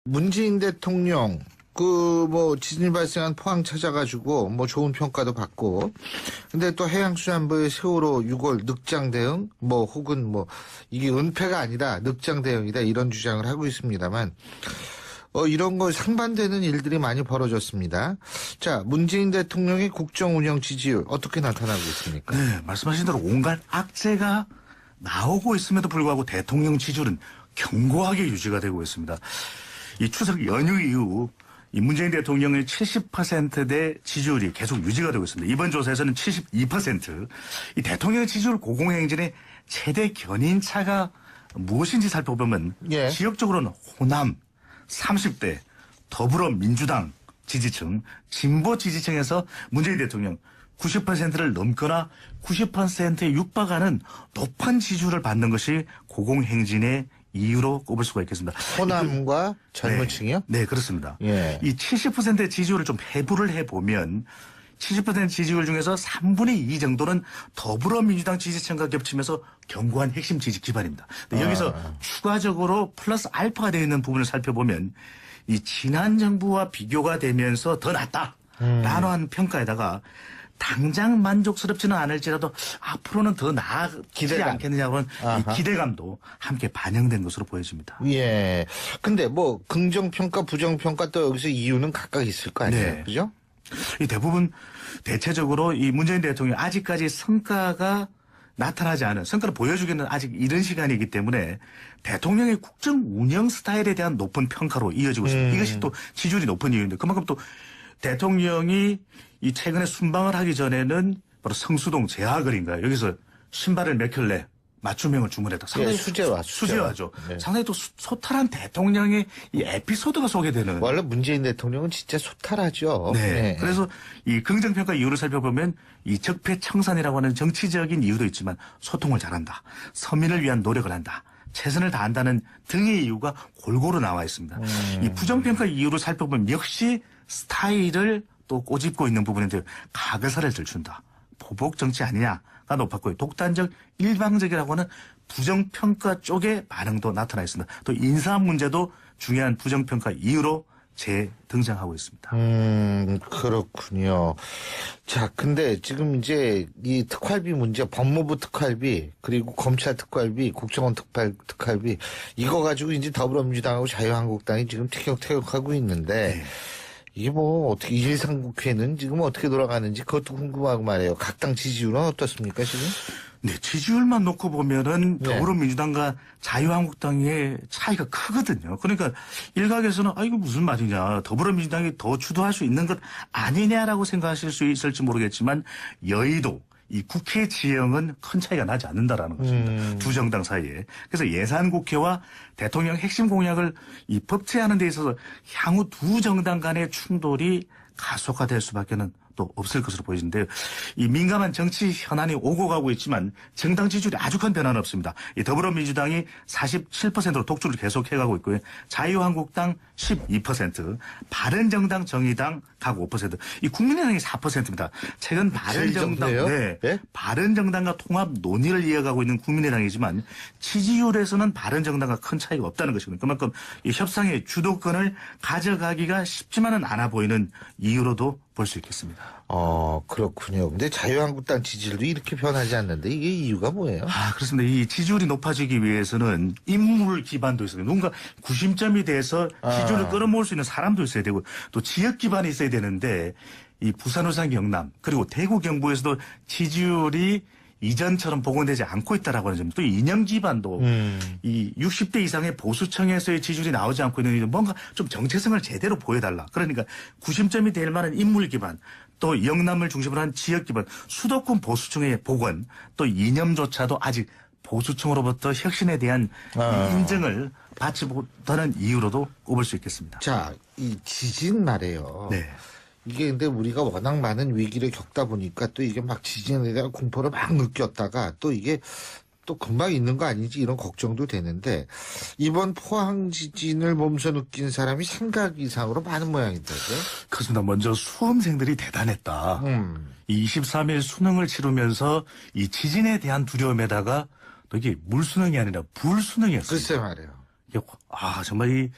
문재인 대통령 지진이 발생한 포항 찾아가지고 좋은 평가도 받고, 근데 또 해양수산부의 세월호 6월 늑장 대응 혹은 이게 은폐가 아니라 늑장 대응이다 이런 주장을 하고 있습니다만, 이런 거 상반되는 일들이 많이 벌어졌습니다. 자, 문재인 대통령의 국정 운영 지지율 어떻게 나타나고 있습니까? 네, 말씀하신 대로 온갖 악재가 나오고 있음에도 불구하고 대통령 지지율은 견고하게 유지가 되고 있습니다. 이 추석 연휴 이후 이 문재인 대통령의 70%대 지지율이 계속 유지가 되고 있습니다. 이번 조사에서는 72%. 이 대통령의 지지율 고공행진의 최대 견인차가 무엇인지 살펴보면 예. 지역적으로는 호남 30대 더불어민주당 지지층, 진보 지지층에서 문재인 대통령 90%를 넘거나 90%에 육박하는 높은 지지율을 받는 것이 고공행진의 이유로 꼽을 수가 있겠습니다. 호남과 젊은 층이요? 네, 그렇습니다. 예. 이 70%의 지지율을 좀 배분을 해보면 70% 지지율 중에서 3분의 2 정도는 더불어민주당 지지층과 겹치면서 견고한 핵심 지지 기반입니다. 근데 여기서 추가적으로 플러스 알파가 되어 있는 부분을 살펴보면 이 지난 정부와 비교가 되면서 더 낫다라는 평가에다가 당장 만족스럽지는 않을지라도 앞으로는 더 나아지지 기대감. 않겠느냐는 이 기대감도 함께 반영된 것으로 보여집니다. 예. 근데 긍정평가, 부정평가 또 여기서 이유는 각각 있을 거 아니에요? 네. 그죠? 이 대부분 대체적으로 이 문재인 대통령 아직까지 성과가 나타나지 않은, 성과를 보여주기는 아직 이른 시간이기 때문에 대통령의 국정 운영 스타일에 대한 높은 평가로 이어지고 있습니다. 이것이 또 지지율이 높은 이유인데, 그만큼 또 대통령이 이 최근에 순방을 하기 전에는 바로 성수동 제하거리인가요? 여기서 신발을 몇 켤레 맞춤형을 주문했다. 상당히 수제화죠. 네. 상당히 또 소탈한 대통령의 이 에피소드가 소개되는. 원래 문재인 대통령은 진짜 소탈하죠. 네. 그래서 이 긍정평가 이유를 살펴보면 이 적폐청산이라고 하는 정치적인 이유도 있지만 소통을 잘한다. 서민을 위한 노력을 한다. 최선을 다한다는 등의 이유가 골고루 나와 있습니다. 이 부정평가 이유를 살펴보면 역시 스타일을 또 꼬집고 있는 부분인데 가그사를 들춘다. 보복 정치 아니냐가 높았고요. 독단적 일방적이라고 하는 부정평가 쪽의 반응도 나타나 있습니다. 또 인사 문제도 중요한 부정평가 이유로 재등장하고 있습니다. 그렇군요. 자, 근데 지금 이제 이 특활비 문제, 법무부 특활비, 그리고 검찰 특활비, 국정원 특활비, 이거 가지고 이제 더불어민주당하고 자유한국당이 지금 티격태격하고 있는데, 네. 이게 어떻게, 일상국회는 지금 어떻게 돌아가는지 그것도 궁금하고 말이에요. 각 당 지지율은 어떻습니까, 지금? 네, 지지율만 놓고 보면은 네. 더불어민주당과 자유한국당의 차이가 크거든요. 그러니까 일각에서는 이거 무슨 말이냐. 더불어민주당이 더 주도할 수 있는 것 아니냐라고 생각하실 수 있을지 모르겠지만 여의도 이 국회 지형은 큰 차이가 나지 않는다라는 것입니다. 두 정당 사이에. 그래서 예산국회와 대통령 핵심 공약을 이 법제하는 데 있어서 향후 두 정당 간의 충돌이 가속화될 수밖에는 또 없을 것으로 보이는데요. 이 민감한 정치 현안이 오고 가고 있지만 정당 지지율이 아주 큰 변화는 없습니다. 이 더불어민주당이 47%로 독주를 계속해가고 있고요. 자유한국당 12%, 바른정당, 정의당 각 5%, 이 국민의당이 4%입니다. 최근 바른정당, 네? 바른정당과 통합 논의를 이어가고 있는 국민의당이지만 지지율에서는 바른정당과 큰 차이가 없다는 것입니다. 그만큼 이 협상의 주도권을 가져가기가 쉽지만은 않아 보이는 이유로도 볼 수 있겠습니다. 그렇군요. 근데 자유한국당 지지율도 이렇게 변하지 않는데 이게 이유가 뭐예요? 그렇습니다. 이 지지율이 높아지기 위해서는 인물 기반도 있어요. 누군가 구심점이 돼서 지지율을 끌어모을 수 있는 사람도 있어야 되고 또 지역 기반이 있어야 되는데 이 부산, 울산, 경남 그리고 대구, 경북에서도 지지율이 이전처럼 복원되지 않고 있다라고 하는 점, 또 이념 기반도 이 60대 이상의 보수층에서의 지지율이 나오지 않고 있는 뭔가 좀 정체성을 제대로 보여달라. 그러니까 구심점이 될 만한 인물 기반, 또 영남을 중심으로 한 지역 기반, 수도권 보수층의 복원, 또 이념조차도 아직 보수층으로부터 혁신에 대한 인정을 받지 못하는 이유로도 꼽을 수 있겠습니다. 자, 이 지진 말이에요. 네. 이게 근데 우리가 워낙 많은 위기를 겪다 보니까 또 이게 막 지진에 대한 공포를 막 느꼈다가 또 이게 또 금방 있는 거 아니지 이런 걱정도 되는데 이번 포항 지진을 몸소 느낀 사람이 생각 이상으로 많은 모양이더라고요. 그렇습니다. 먼저 수험생들이 대단했다. 이 23일 수능을 치르면서 이 지진에 대한 두려움에다가 또 이게 물수능이 아니라 불수능이었어요. 글쎄 말이에요. 정말 이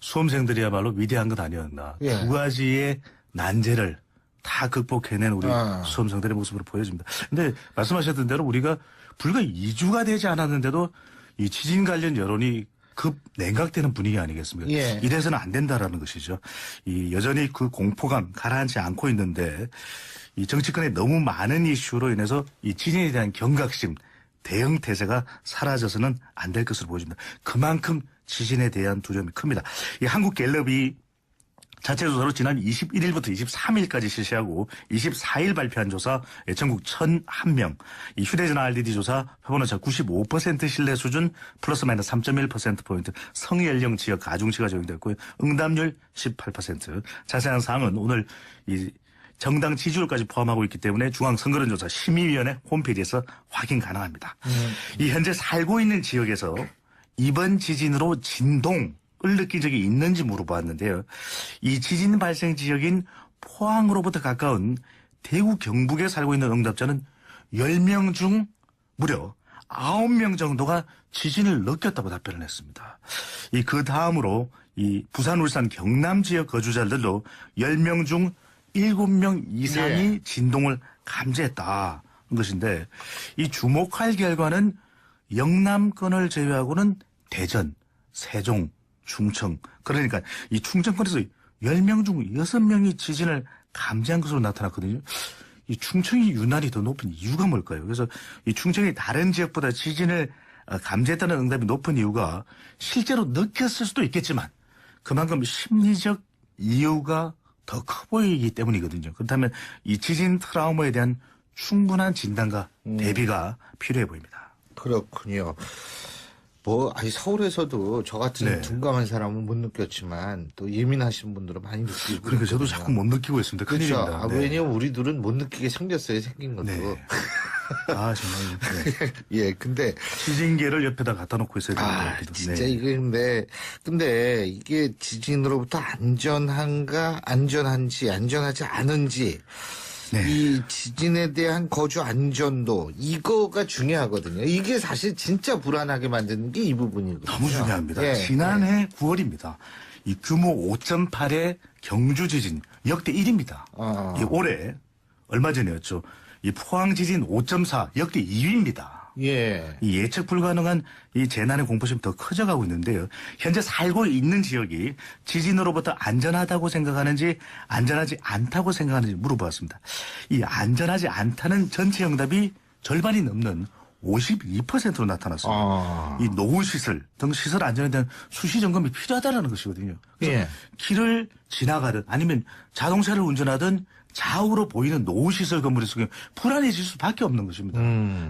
수험생들이야말로 위대한 것 아니었나. 예. 두 가지의 난제를 다 극복해낸 우리 수험생들의 모습으로 보여집니다. 근데 말씀하셨던 대로 우리가 불과 2주가 되지 않았는데도 이 지진 관련 여론이 급 냉각되는 분위기 아니겠습니까? 예. 이래서는 안 된다라는 것이죠. 이 여전히 그 공포감 가라앉지 않고 있는데 이 정치권의 너무 많은 이슈로 인해서 이 지진에 대한 경각심, 대응 태세가 사라져서는 안 될 것으로 보여집니다. 그만큼 지진에 대한 두려움이 큽니다. 이 한국갤럽이 자체 조사로 지난 21일부터 23일까지 실시하고 24일 발표한 조사 전국 1,001명, 이 휴대전화 RDD 조사 표본오차 95% 신뢰 수준 플러스 마이너스 3.1%포인트, 성연령 지역 가중치가 적용됐고요. 응답률 18%. 자세한 사항은 오늘 이 정당 지지율까지 포함하고 있기 때문에 중앙선거론조사 심의위원회 홈페이지에서 확인 가능합니다. 이 현재 살고 있는 지역에서 이번 지진으로 진동을 느낀 적이 있는지 물어봤는데요. 이 지진 발생 지역인 포항으로부터 가까운 대구 경북에 살고 있는 응답자는 10명 중 무려 9명 정도가 지진을 느꼈다고 답변을 했습니다. 그 다음으로 이 부산, 울산, 경남 지역 거주자들도 10명 중 7명 이상이 예. 진동을 감지했다는 것인데 이 주목할 결과는 영남권을 제외하고는 대전, 세종, 충청, 그러니까 이 충청권에서 10명 중 6명이 지진을 감지한 것으로 나타났거든요. 이 충청이 유난히 더 높은 이유가 뭘까요? 그래서 이 충청이 다른 지역보다 지진을 감지했다는 응답이 높은 이유가 실제로 느꼈을 수도 있겠지만 그만큼 심리적 이유가 더 커 보이기 때문이거든요. 그렇다면 이 지진 트라우마에 대한 충분한 진단과 대비가 필요해 보입니다. 그렇군요. 아니, 서울에서도 저 같은 네. 둔감한 사람은 못 느꼈지만 또 예민하신 분들은 많이 느끼고. 그러니까 저도 그러거든요. 자꾸 못 느끼고 있습니다. 그렇죠. 큰일입니다. 네. 왜냐면 우리 둘은 못 느끼게 생겼어요, 생긴 것도. 네. 아, 정말. 네. 예, 근데. 지진계를 옆에다 갖다 놓고 있어야 되는 아, 거기도. 진짜 네. 이게 근데 이게 지진으로부터 안전한지, 안전하지 않은지. 네. 이 지진에 대한 거주 안전도, 이거가 중요하거든요. 이게 사실 진짜 불안하게 만드는 게 이 부분이거든요. 너무 중요합니다. 예, 지난해 9월입니다. 이 규모 5.8의 경주 지진 역대 1위입니다. 이 올해 얼마 전이었죠. 이 포항 지진 5.4 역대 2위입니다. 예. 이 예측 불가능한 이 재난의 공포심이 더 커져가고 있는데요. 현재 살고 있는 지역이 지진으로부터 안전하다고 생각하는지 안전하지 않다고 생각하는지 물어보았습니다. 이 안전하지 않다는 전체 응답이 절반이 넘는 52%로 나타났습니다. 이 노후시설 등 시설 안전에 대한 수시 점검이 필요하다는 것이거든요. 그래서 예. 길을 지나가든 아니면 자동차를 운전하든 좌우로 보이는 노후시설 건물의 속에 불안해질 수밖에 없는 것입니다.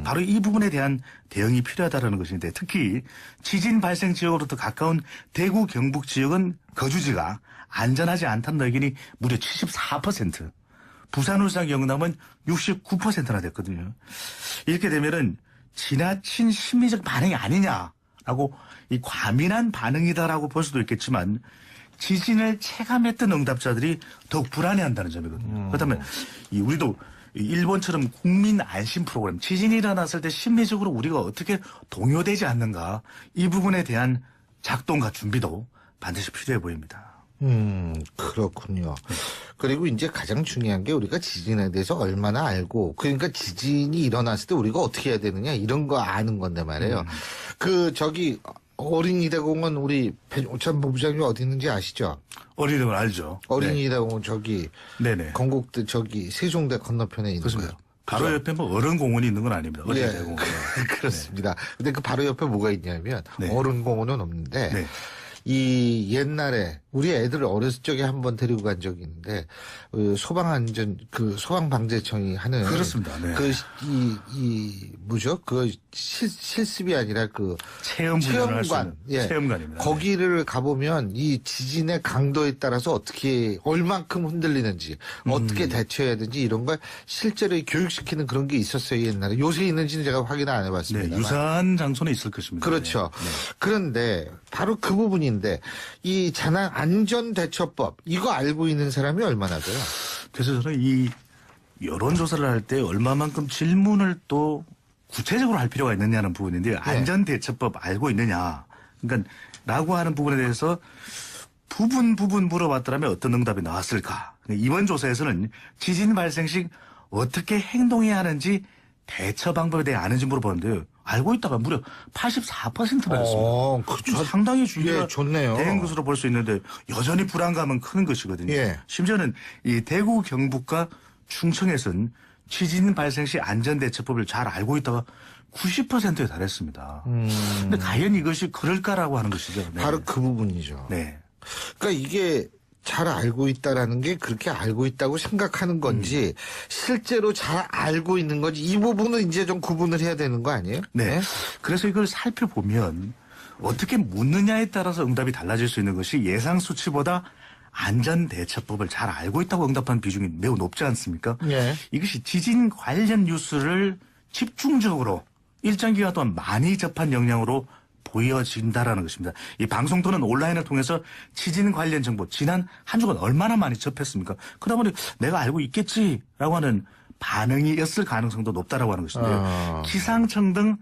바로 이 부분에 대한 대응이 필요하다는 것인데 특히 지진 발생 지역으로부터 가까운 대구 경북 지역은 거주지가 안전하지 않다는 의견이 무려 74%, 부산, 울산, 경남은 69%나 됐거든요. 이렇게 되면은 지나친 심리적 반응이 아니냐라고 이 과민한 반응이다라고 볼 수도 있겠지만 지진을 체감했던 응답자들이 더욱 불안해한다는 점이거든요. 그렇다면 우리도 일본처럼 국민 안심 프로그램, 지진이 일어났을 때 심리적으로 우리가 어떻게 동요되지 않는가, 이 부분에 대한 작동과 준비도 반드시 필요해 보입니다. 그렇군요. 그리고 이제 가장 중요한 게 우리가 지진에 대해서 얼마나 알고, 그러니까 지진이 일어났을 때 우리가 어떻게 해야 되느냐, 이런 거 아는 건데 말이에요. 어린이대공원 우리 배종찬 본부장님 어디 있는지 아시죠? 어린이대공원 알죠? 어린이대공원 네네. 건국대 세종대 건너편에 있는 그렇습니다. 거예요. 바로 옆에 뭐 어른공원이 있는 건 아닙니다. 어린이대공원. 그렇습니다. 근데 그 바로 옆에 뭐가 있냐면 네. 어른공원은 없는데 네. 이 옛날에 우리 애들 어렸을 적에 한번 데리고 간 적이 있는데 소방방재청이 하는 그렇습니다. 네. 뭐죠? 실습이 아니라 체험관. 예. 체험관입니다. 거기를 가보면 이 지진의 강도에 따라서 어떻게 얼만큼 흔들리는지 어떻게 대처해야 되는지 이런 걸 실제로 교육시키는 그런 게 있었어요, 옛날에. 요새 있는지는 제가 확인 안 해봤습니다. 네, 유사한 장소는 있을 것입니다. 그렇죠. 네. 그런데 바로 그 부분인데 이 재난 안전대처법 이거 알고 있는 사람이 얼마나 돼요? 그래서 저는 이 여론조사를 할 때 얼마만큼 질문을 또 구체적으로 할 필요가 있느냐는 부분인데요. 안전대처법 알고 있느냐. 그러니까 라고 하는 부분에 대해서 부분 물어봤더라면 어떤 응답이 나왔을까? 이번 조사에서는 지진 발생 시 어떻게 행동해야 하는지 대처 방법에 대해 아는지 물어보는데요. 알고 있다가 무려 84%나 됐습니다. 그렇죠. 상당히 주의가 좋네요. 된 것으로 볼 수 있는데 여전히 불안감은 큰 것이거든요. 예. 심지어는 이 대구 경북과 충청에서는 지진 발생 시 안전대처법을 잘 알고 있다가 90%에 달했습니다. 근데 과연 이것이 그럴까라고 하는 것이죠. 네. 바로 그 부분이죠. 네. 그러니까 이게 잘 알고 있다라는 게 그렇게 알고 있다고 생각하는 건지 실제로 잘 알고 있는 건지 이 부분은 이제 좀 구분을 해야 되는 거 아니에요? 네. 그래서 이걸 살펴보면 어떻게 묻느냐에 따라서 응답이 달라질 수 있는 것이 예상 수치보다 안전대처법을 잘 알고 있다고 응답한 비중이 매우 높지 않습니까? 예. 이것이 지진 관련 뉴스를 집중적으로 일정 기간 동안 많이 접한 역량으로 보여진다라는 것입니다. 이 방송 또는 온라인을 통해서 지진 관련 정보 지난 한 주간 얼마나 많이 접했습니까? 그러다 보니 내가 알고 있겠지라고 하는 반응이었을 가능성도 높다라고 하는 것인데요. 기상청 등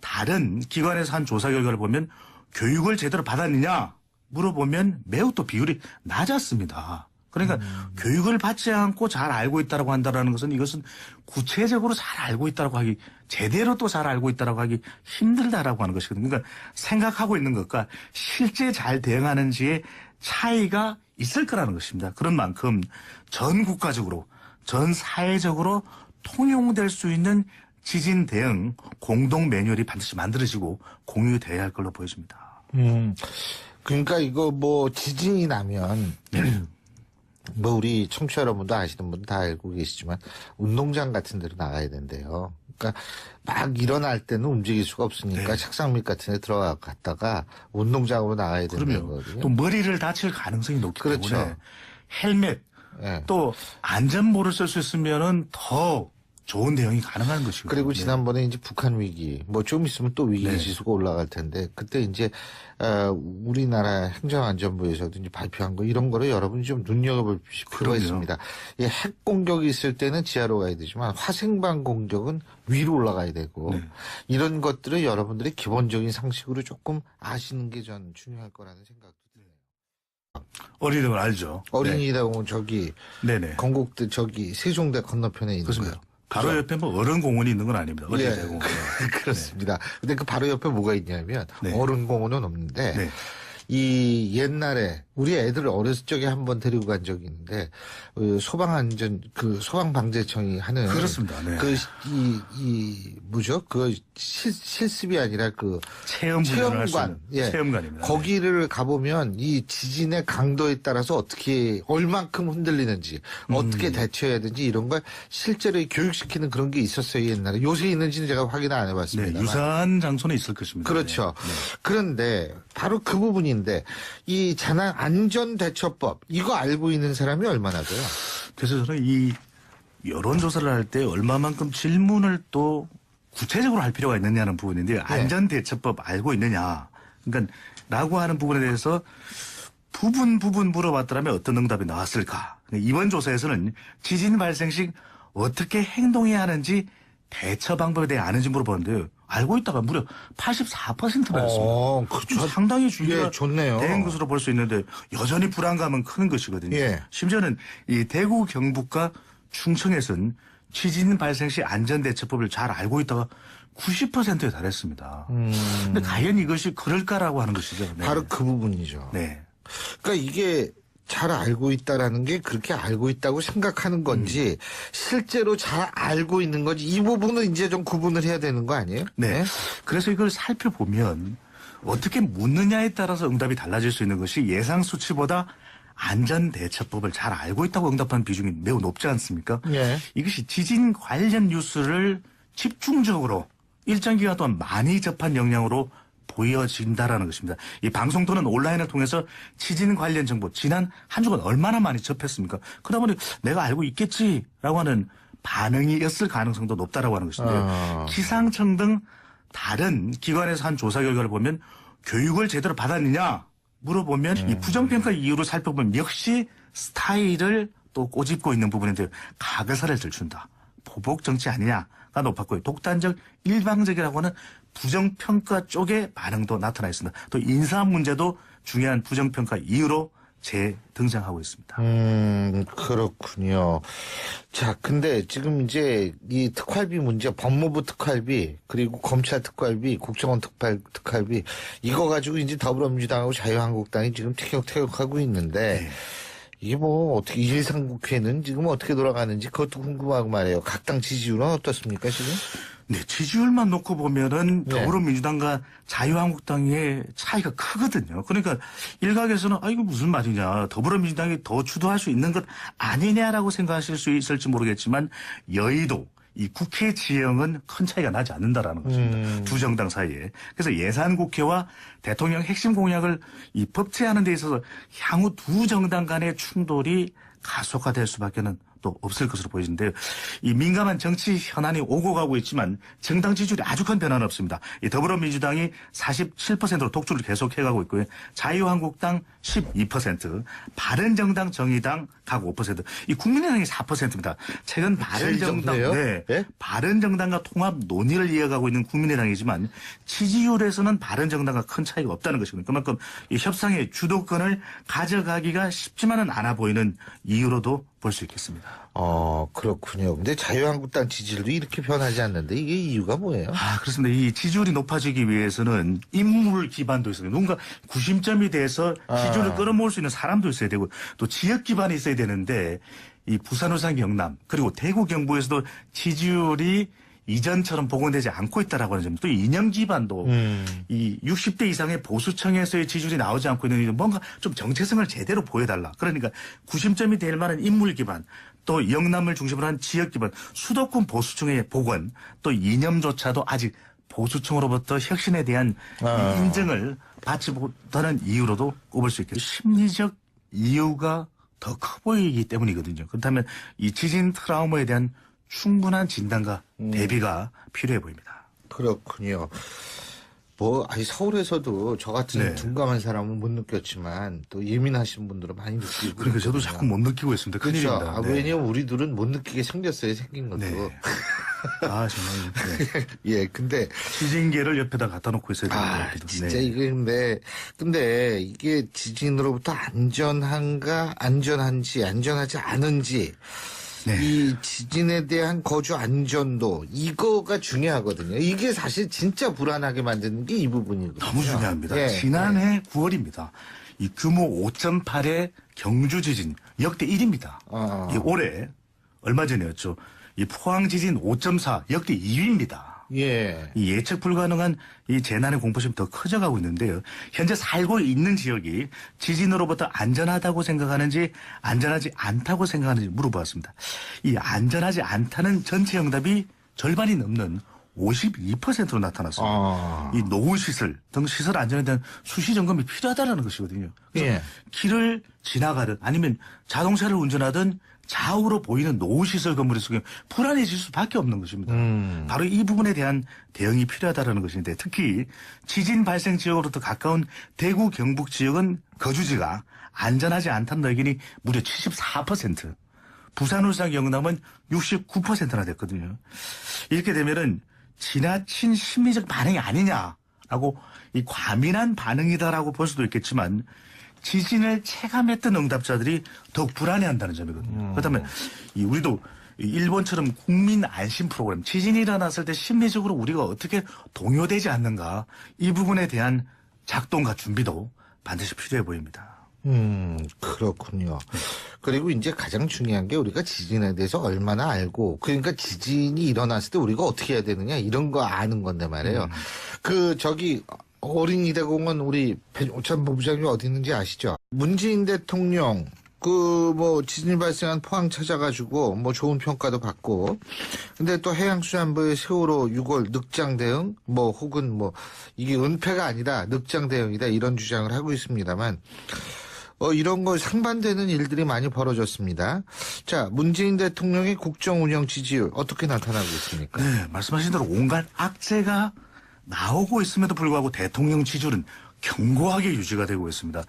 다른 기관에서 한 조사 결과를 보면 교육을 제대로 받았느냐 물어보면 매우 또 비율이 낮았습니다. 그러니까 교육을 받지 않고 잘 알고 있다라고 한다라는 것은 이것은 구체적으로 잘 알고 있다라고 하기 제대로 또 잘 알고 있다라고 하기 힘들다라고 하는 것이거든요. 그러니까 생각하고 있는 것과 실제 잘 대응하는지의 차이가 있을 거라는 것입니다. 그런 만큼 전 국가적으로 전 사회적으로 통용될 수 있는 지진 대응 공동 매뉴얼이 반드시 만들어지고 공유돼야 할 걸로 보여집니다. 그러니까 이거 뭐 지진이 나면 뭐 우리 청취자 여러분도 아시는 분 다 알고 계시지만 운동장 같은 데로 나가야 된대요. 그러니까 막 일어날 때는 움직일 수가 없으니까 네. 책상 밑 같은 데 들어갔다가 운동장으로 나가야 되는 그러면 거거든요. 또 머리를 다칠 가능성이 높기 그렇죠. 때문에 헬멧 예. 또 안전모를 쓸 수 있으면은 더 좋은 대응이 가능한 것이고. 그리고 지난번에 이제 북한 위기, 뭐 좀 있으면 또 위기 네. 지수가 올라갈 텐데, 그때 이제, 우리나라 행정안전부에서도 이제 발표한 거, 이런 거를 여러분이 좀 눈여겨볼 필요가 그럼요. 있습니다. 이 핵 공격이 있을 때는 지하로 가야 되지만, 화생방 공격은 위로 올라가야 되고, 네. 이런 것들을 여러분들이 기본적인 상식으로 조금 아시는 게 전 중요할 거라는 생각도 드네요. 어린이들 알죠. 어린이대공원 저기, 네. 네네. 건국대 저기, 세종대 건너편에 있는 그렇습니다. 거예요. 바로 옆에 뭐 어른공원이 있는 건 아닙니다. 어린이대공원. 그렇습니다. 근데 그 바로 옆에 뭐가 있냐면 네. 어른공원은 없는데 네. 이 옛날에 우리 애들을 어렸을 적에 한번 데리고 간 적이 있는데 소방방재청이 하는 그렇습니다. 네. 뭐죠? 그 실습이 아니라 그 체험관을 할수 체험관. 있는 예. 체험관입니다. 거기를 가보면 이 지진의 강도에 따라서 어떻게 얼만큼 흔들리는지 어떻게 대처해야 되는지 이런 걸 실제로 교육시키는 그런 게 있었어요 옛날에. 요새 있는지는 제가 확인 안 네, 해봤습니다. 유사한 장소는 있을 것입니다. 그렇죠. 네. 그런데 바로 그 부분인데 이 재난 안전대처법 이거 알고 있는 사람이 얼마나 돼요? 그래서 저는 이 여론조사를 할 때 얼마만큼 질문을 또 구체적으로 할 필요가 있느냐는 부분인데요. 안전대처법 알고 있느냐. 그러니까 라고 하는 부분에 대해서 부분 물어봤더라면 어떤 응답이 나왔을까. 이번 조사에서는 지진 발생 시 어떻게 행동해야 하는지 대처 방법에 대해 아는지 물어보는데요. 알고 있다가 무려 84%나 됐습니다. 그렇죠. 상당히 주의가 예, 좋네요. 된 것으로 볼 수 있는데 여전히 불안감은 큰 것이거든요. 예. 심지어는 이 대구 경북과 충청에서는 지진 발생 시 안전대처법을 잘 알고 있다가 90%에 달했습니다. 근데 과연 이것이 그럴까라고 하는 것이죠. 네. 바로 그 부분이죠. 네. 그러니까 이게 잘 알고 있다라는 게 그렇게 알고 있다고 생각하는 건지 실제로 잘 알고 있는 건지 이 부분은 이제 좀 구분을 해야 되는 거 아니에요? 네. 그래서 이걸 살펴보면 어떻게 묻느냐에 따라서 응답이 달라질 수 있는 것이 예상 수치보다 안전대처법을 잘 알고 있다고 응답한 비중이 매우 높지 않습니까? 예. 이것이 지진 관련 뉴스를 집중적으로 일정 기간 동안 많이 접한 역량으로 보여진다라는 것입니다. 이 방송 또는 온라인을 통해서 지진 관련 정보 지난 한 주간 얼마나 많이 접했습니까? 그러다 보니 내가 알고 있겠지라고 하는 반응이었을 가능성도 높다라고 하는 것인데요. 기상청 등 다른 기관에서 한 조사 결과를 보면 교육을 제대로 받았느냐 물어보면 이 부정평가 이유로 살펴보면 역시 스타일을 또 꼬집고 있는 부분인데 가그사를 들춘다. 보복 정치 아니냐가 높았고요. 독단적 일방적이라고 하는 부정평가 쪽의 반응도 나타나 있습니다. 또 인사 문제도 중요한 부정평가 이유로 재등장하고 있습니다. 그렇군요. 자, 근데 지금 이제 이 특활비 문제, 법무부 특활비, 그리고 검찰 특활비, 국정원 특활비, 이거 가지고 이제 더불어민주당하고 자유한국당이 지금 티격태격하고 있는데, 네. 이게 뭐 어떻게 일상국회는 지금 어떻게 돌아가는지 그것도 궁금하고 말이에요. 각 당 지지율은 어떻습니까, 지금? 네, 지지율만 놓고 보면은 네. 더불어민주당과 자유한국당의 차이가 크거든요. 그러니까 일각에서는 이거 무슨 말이냐. 더불어민주당이 더 주도할 수 있는 것 아니냐라고 생각하실 수 있을지 모르겠지만 여의도 이 국회 지형은 큰 차이가 나지 않는다라는 것입니다. 두 정당 사이에. 그래서 예산국회와 대통령 핵심 공약을 이 법제하는 데 있어서 향후 두 정당 간의 충돌이 가속화될 수밖에는 또 없을 것으로 보이는데요. 이 민감한 정치 현안이 오고 가고 있지만 정당 지지율이 아주 큰 변화는 없습니다. 이 더불어민주당이 47%로 독주를 계속해가고 있고요. 자유한국당 12%, 바른정당, 정의당 각 5%, 이 국민의당이 4%입니다. 최근 바른정당, 정도예요? 네? 바른정당과 통합 논의를 이어가고 있는 국민의당이지만 지지율에서는 바른정당과 큰 차이가 없다는 것입니다. 그만큼 이 협상의 주도권을 가져가기가 쉽지만은 않아 보이는 이유로도 볼 수 있겠습니다. 그렇군요. 근데 자유한국당 지지율도 이렇게 변하지 않는데 이게 이유가 뭐예요? 그렇습니다. 이 지지율이 높아지기 위해서는 인물 기반도 있어요. 누군가 구심점이 돼서 지지율을 끌어모을 수 있는 사람도 있어야 되고 또 지역 기반이 있어야 되는데 이 부산, 울산, 경남 그리고 대구, 경북에서도 지지율이 이전처럼 복원되지 않고 있다라고 하는 점, 또 이념 기반도 이 60대 이상의 보수층에서의 지지율이 나오지 않고 있는 이유 뭔가 좀 정체성을 제대로 보여달라. 그러니까 구심점이 될 만한 인물 기반, 또 영남을 중심으로 한 지역 기반, 수도권 보수층의 복원, 또 이념조차도 아직 보수층으로부터 혁신에 대한 이 인정을 받지 못하는 이유로도 꼽을 수 있겠죠. 심리적 이유가 더 커 보이기 때문이거든요. 그렇다면 이 지진 트라우마에 대한 충분한 진단과 대비가 필요해 보입니다. 그렇군요. 서울에서도 저 같은 네. 둔감한 사람은 못 느꼈지만 또 예민하신 분들은 많이 느끼고. 그러니까 저도 있거든요. 자꾸 못 느끼고 있습니다. 그렇죠. 큰일입니다. 네. 왜냐면 우리 둘은 못 느끼게 생겼어요, 생긴 것도. 네. 정말. 네. 예, 근데. 지진계를 옆에다 갖다 놓고 있어야 되는 것 같기도. 진짜 네. 이게 근데 이게 지진으로부터 안전한지, 안전하지 않은지. 네. 이 지진에 대한 거주 안전도 이거가 중요하거든요. 이게 사실 진짜 불안하게 만드는 게 이 부분이거든요. 너무 중요합니다. 예, 지난해 9월입니다. 이 규모 5.8의 경주 지진 역대 1위입니다. 이 올해 얼마 전이었죠. 이 포항 지진 5.4 역대 2위입니다. 예. 이 예측 불가능한 이 재난의 공포심이 더 커져가고 있는데요. 현재 살고 있는 지역이 지진으로부터 안전하다고 생각하는지 안전하지 않다고 생각하는지 물어보았습니다. 이 안전하지 않다는 전체 응답이 절반이 넘는 52%로 나타났습니다. 이 노후시설 등 시설 안전에 대한 수시 점검이 필요하다는 것이거든요. 예. 길을 지나가든 아니면 자동차를 운전하든 좌우로 보이는 노후시설 건물에 속에 불안해질 수밖에 없는 것입니다. 바로 이 부분에 대한 대응이 필요하다는 것인데 특히 지진 발생 지역으로부터 가까운 대구 경북 지역은 거주지가 안전하지 않다는 의견이 무려 74%, 부산, 울산, 경남은 69%나 됐거든요. 이렇게 되면은 지나친 심리적 반응이 아니냐라고 이 과민한 반응이다라고 볼 수도 있겠지만 지진을 체감했던 응답자들이 더욱 불안해한다는 점이거든요. 그렇다면 우리도 일본처럼 국민 안심 프로그램, 지진이 일어났을 때 심리적으로 우리가 어떻게 동요되지 않는가 이 부분에 대한 작동과 준비도 반드시 필요해 보입니다. 그렇군요. 그리고 이제 가장 중요한 게 우리가 지진에 대해서 얼마나 알고, 그러니까 지진이 일어났을 때 우리가 어떻게 해야 되느냐, 이런 거 아는 건데 말이에요. 어린이대공원 우리 배종찬 본부장님 어디 있는지 아시죠? 문재인 대통령, 지진이 발생한 포항 찾아가지고, 좋은 평가도 받고, 근데 또 해양수산부의 세월호 6월 늑장 대응, 혹은 이게 은폐가 아니라 늑장 대응이다, 이런 주장을 하고 있습니다만, 이런 거 상반되는 일들이 많이 벌어졌습니다. 자, 문재인 대통령의 국정 운영 지지율 어떻게 나타나고 있습니까? 네, 말씀하신 대로 온갖 악재가 나오고 있음에도 불구하고 대통령 지지율은 견고하게 유지가 되고 있습니다.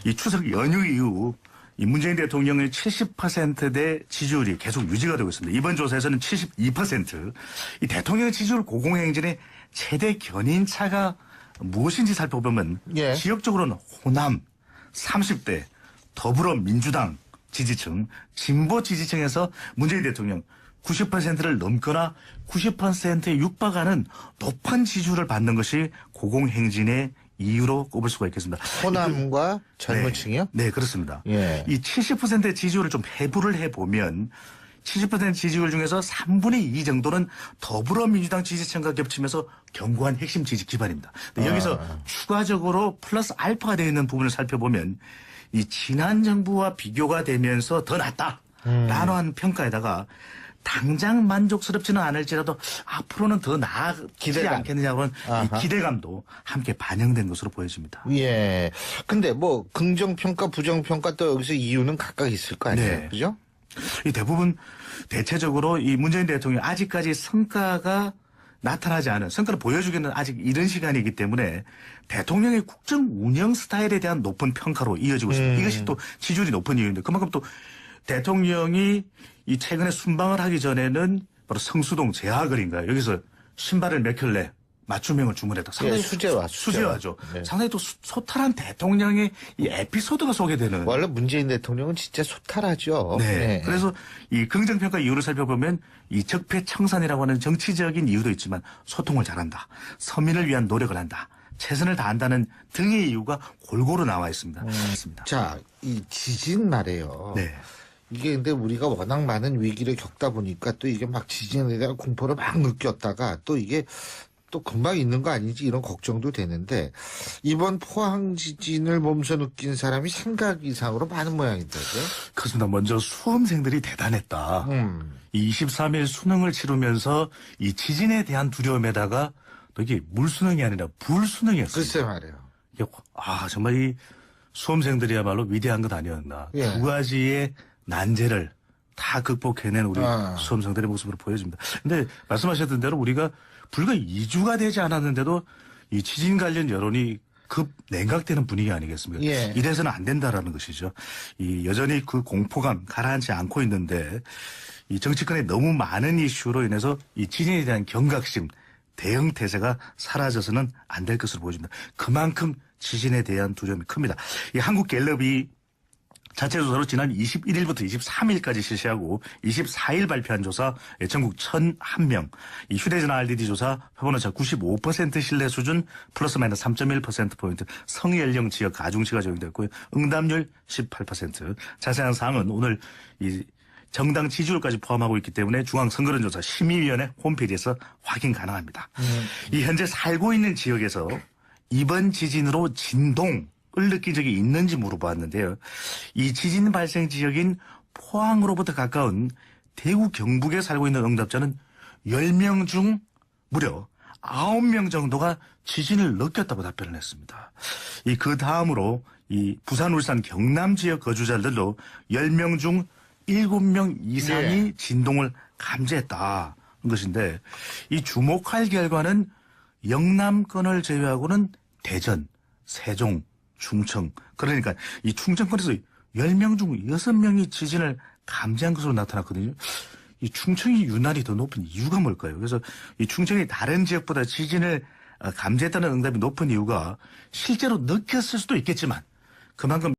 이 추석 연휴 이후 이 문재인 대통령의 70%대 지지율이 계속 유지가 되고 있습니다. 이번 조사에서는 72%. 이 대통령의 지지율 고공행진의 최대 견인차가 무엇인지 살펴보면 예. 지역적으로는 호남 30대, 더불어민주당 지지층, 진보 지지층에서 문재인 대통령 90%를 넘거나 90%에 육박하는 높은 지지율을 받는 것이 고공행진의 이유로 꼽을 수가 있겠습니다. 호남과 젊은 네. 층이요? 네, 그렇습니다. 예. 이 70%의 지지율을 좀 해부를 해보면 70% 지지율 중에서 3분의 2 정도는 더불어민주당 지지층과 겹치면서 견고한 핵심 지지 기반입니다. 근데 여기서 추가적으로 플러스 알파가 되어 있는 부분을 살펴보면 이 지난 정부와 비교가 되면서 더 낫다라는 한 평가에다가 당장 만족스럽지는 않을지라도 앞으로는 더 나아지지 기대감. 않겠느냐고는 이 기대감도 함께 반영된 것으로 보여집니다. 예. 근데 뭐 긍정평가, 부정평가 또 여기서 이유는 각각 있을 거 아니에요. 네. 그죠? 이 대부분 대체적으로 이 문재인 대통령이 아직까지 성과가 나타나지 않은, 성과를 보여주기는 아직 이른 시간이기 때문에 대통령의 국정 운영 스타일에 대한 높은 평가로 이어지고 있습니다. 이것이 또 지지율이 높은 이유인데, 그만큼 또 대통령이 이 최근에 순방을 하기 전에는 바로 성수동 제하거리인가요? 여기서 신발을 몇 켤레 맞춤형을 주문했다. 상당히 수제화. 수제화죠. 네. 상당히 또 소탈한 대통령의 이 에피소드가 소개되는. 원래 문재인 대통령은 진짜 소탈하죠. 네. 그래서 이 긍정평가 이유를 살펴보면 이 적폐청산이라고 하는 정치적인 이유도 있지만 소통을 잘한다. 서민을 위한 노력을 한다. 최선을 다한다는 등의 이유가 골고루 나와 있습니다. 자, 이 지진 말이에요. 네. 이게 근데 우리가 워낙 많은 위기를 겪다 보니까 또 이게 막 지진에 대한 공포를 막 느꼈다가 또 이게 또 금방 있는 거 아니지 이런 걱정도 되는데 이번 포항 지진을 몸소 느낀 사람이 생각 이상으로 많은 모양인데요. 그렇습니다. 먼저 수험생들이 대단했다. 이 23일 수능을 치르면서 이 지진에 대한 두려움에다가 또 이게 물수능이 아니라 불수능이었습니다. 글쎄 말이에요. 이게 정말 이 수험생들이야말로 위대한 것 아니었나. 예. 두 가지의 난제를 다 극복해낸 우리 수험생들의 모습으로 보여집니다. 근데 말씀하셨던 대로 우리가 불과 2주가 되지 않았는데도 이 지진 관련 여론이 급 냉각되는 분위기 아니겠습니까? 예. 이래서는 안 된다라는 것이죠. 이 여전히 그 공포감 가라앉지 않고 있는데 이 정치권의 너무 많은 이슈로 인해서 이 지진에 대한 경각심, 대응 태세가 사라져서는 안 될 것으로 보여집니다. 그만큼 지진에 대한 두려움이 큽니다. 이 한국갤럽이 자체 조사로 지난 21일부터 23일까지 실시하고 24일 발표한 조사 전국 1,001명, 이 휴대전화 RDD 조사 표본오차 95% 신뢰 수준 플러스 마이너스 3.1%포인트, 성연령 지역 가중치가 적용됐고요. 응답률 18%. 자세한 사항은 오늘 이 정당 지지율까지 포함하고 있기 때문에 중앙선거론조사 심의위원회 홈페이지에서 확인 가능합니다. 이 현재 살고 있는 지역에서 이번 지진으로 진동을 느낀 적이 있는지 물어보았는데요. 이 지진 발생 지역인 포항으로부터 가까운 대구 경북에 살고 있는 응답자는 10명 중 무려 9명 정도가 지진을 느꼈다고 답변을 했습니다. 그 다음으로 이 부산, 울산, 경남 지역 거주자들도 10명 중 7명 이상이 예. 진동을 감지했다는 것인데 이 주목할 결과는 영남권을 제외하고는 대전, 세종, 충청, 그러니까 이 충청권에서 10명 중 6명이 지진을 감지한 것으로 나타났거든요. 이 충청이 유난히 더 높은 이유가 뭘까요? 그래서 이 충청이 다른 지역보다 지진을 감지했다는 응답이 높은 이유가 실제로 느꼈을 수도 있겠지만 그만큼